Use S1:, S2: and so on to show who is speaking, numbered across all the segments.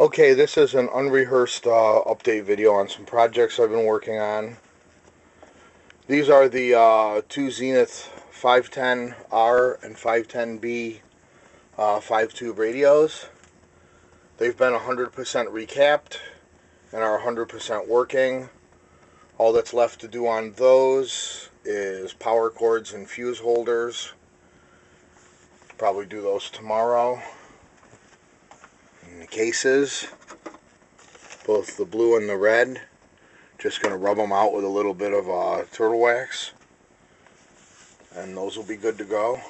S1: Okay, this is an unrehearsed update video on some projects I've been working on. These are the two Zenith 510R and 510B 5-tube radios. They've been 100% recapped and are 100% working. All that's left to do on those is power cords and fuse holders. Probably do those tomorrow. And the cases, both the blue and the red. Just going to rub them out with a little bit of turtle wax, and those will be good to go.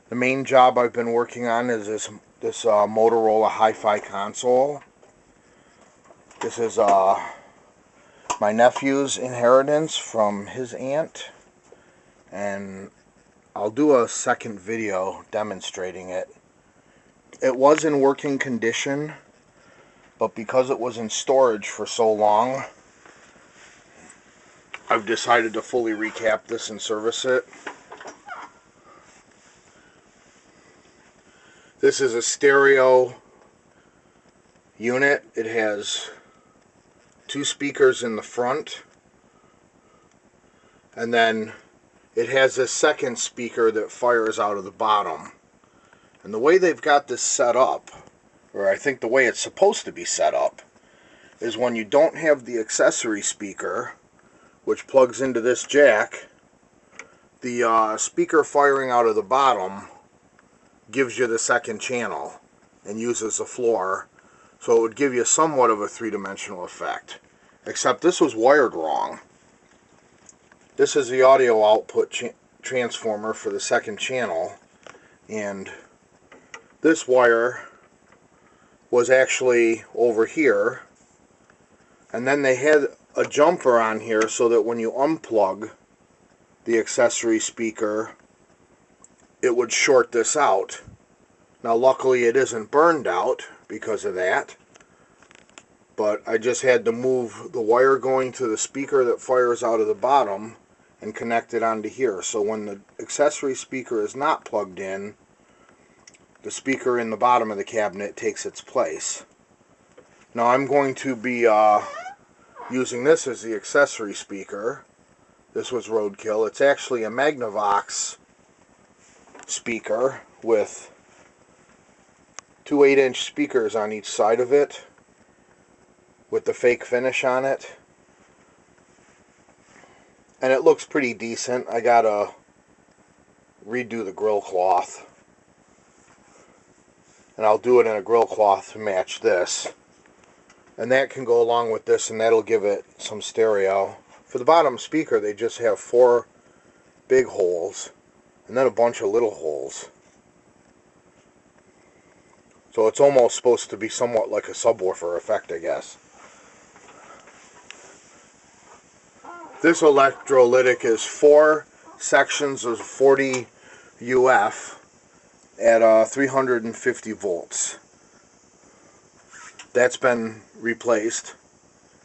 S1: The main job I've been working on is this Motorola hi-fi console. This is my nephew's inheritance from his aunt, and I'll do a second video demonstrating it. It was in working condition, but because it was in storage for so long, I've decided to fully recap this and service it. This is a stereo unit. It has two speakers in the front, and then it has a second speaker that fires out of the bottom. And the way they've got this set up, or I think the way it's supposed to be set up, is when you don't have the accessory speaker, which plugs into this jack, the speaker firing out of the bottom gives you the second channel and uses the floor, so it would give you somewhat of a three-dimensional effect. Except this was wired wrong. This is the audio output transformer for the second channel, and this wire was actually over here, and then they had a jumper on here so that when you unplug the accessory speaker, it would short this out. Now luckily it isn't burned out because of that, but I just had to move the wire going to the speaker that fires out of the bottom and connect it onto here. So when the accessory speaker is not plugged in, the speaker in the bottom of the cabinet takes its place. Now I'm going to be using this as the accessory speaker. This was roadkill. It's actually a Magnavox speaker with two 8-inch speakers on each side of it with the fake finish on it. And it looks pretty decent. I gotta redo the grill cloth. And I'll do it in a grill cloth to match this. And that can go along with this, and that'll give it some stereo. For the bottom speaker, they just have 4 big holes and then a bunch of little holes. So it's almost supposed to be somewhat like a subwoofer effect, I guess. This electrolytic is 4 sections of 40 UF at 350 volts. That's been replaced,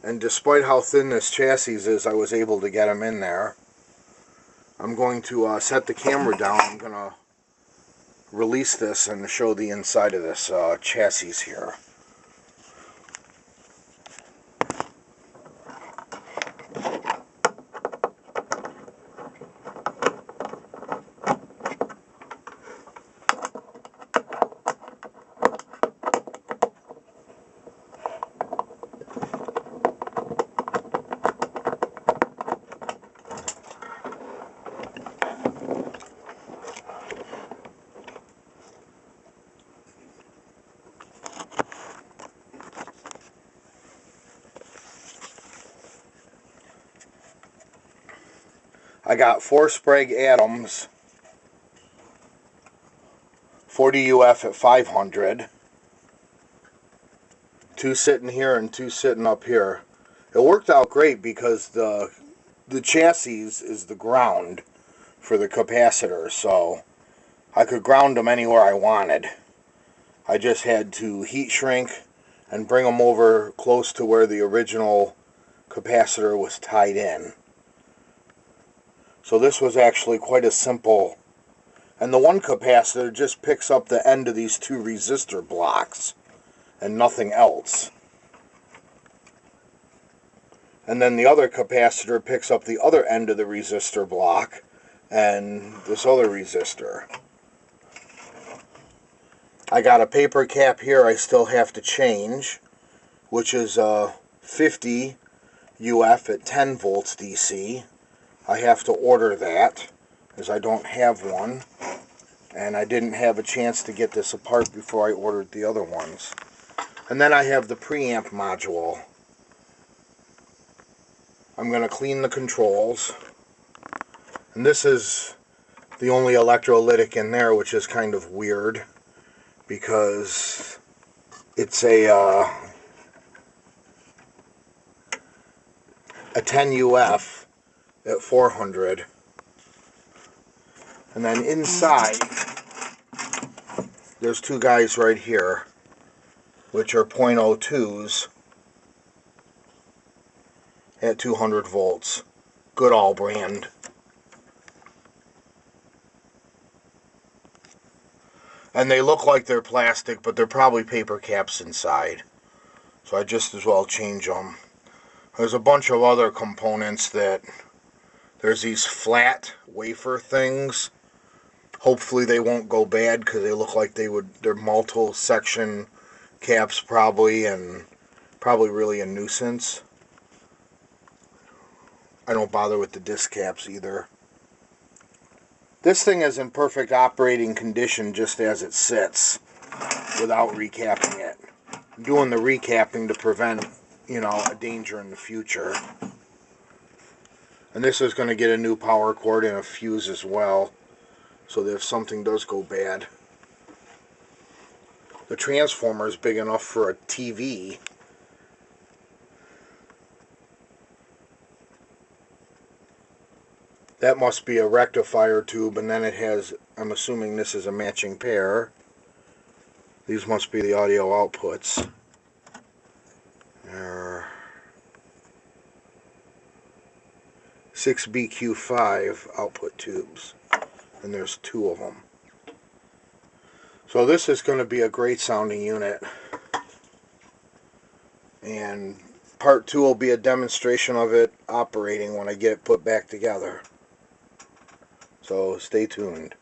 S1: and despite how thin this chassis is, I was able to get them in there. I'm going to set the camera down. I'm going to release this and show the inside of this chassis here. I got 4 Sprague Adams, 40 UF at 500, 2 sitting here and 2 sitting up here. It worked out great because the chassis is the ground for the capacitor, so I could ground them anywhere I wanted. I just had to heat shrink and bring them over close to where the original capacitor was tied in. So this was actually quite a simple And the one capacitor just picks up the end of these two resistor blocks and nothing else. And then the other capacitor picks up the other end of the resistor block and this other resistor. I got a paper cap here I still have to change, which is a 50 UF at 10 volts DC. I have to order that, as I don't have one, and I didn't have a chance to get this apart before I ordered the other ones. And then I have the preamp module. I'm going to clean the controls, and this is the only electrolytic in there, which is kind of weird because it's a 10 UF at 400. And then inside, there's two guys right here, which are .02s at 200 volts. Goodall brand. And they look like they're plastic, but they're probably paper caps inside. So I just as well change them. There's a bunch of other components that, there's these flat wafer things. Hopefully they won't go bad because they look like they're multiple section caps probably, and probably really a nuisance. I don't bother with the disc caps either. This thing is in perfect operating condition just as it sits, without recapping it. I'm doing the recapping to prevent, a danger in the future. And this is going to get a new power cord and a fuse as well, so that if something does go bad. The transformer is big enough for a TV. That must be a rectifier tube, and then it has, I'm assuming this is a matching pair. These must be the audio outputs. They're 6BQ5 output tubes, and there's two of them. So this is going to be a great sounding unit, and part 2 will be a demonstration of it operating when I get it put back together. So stay tuned.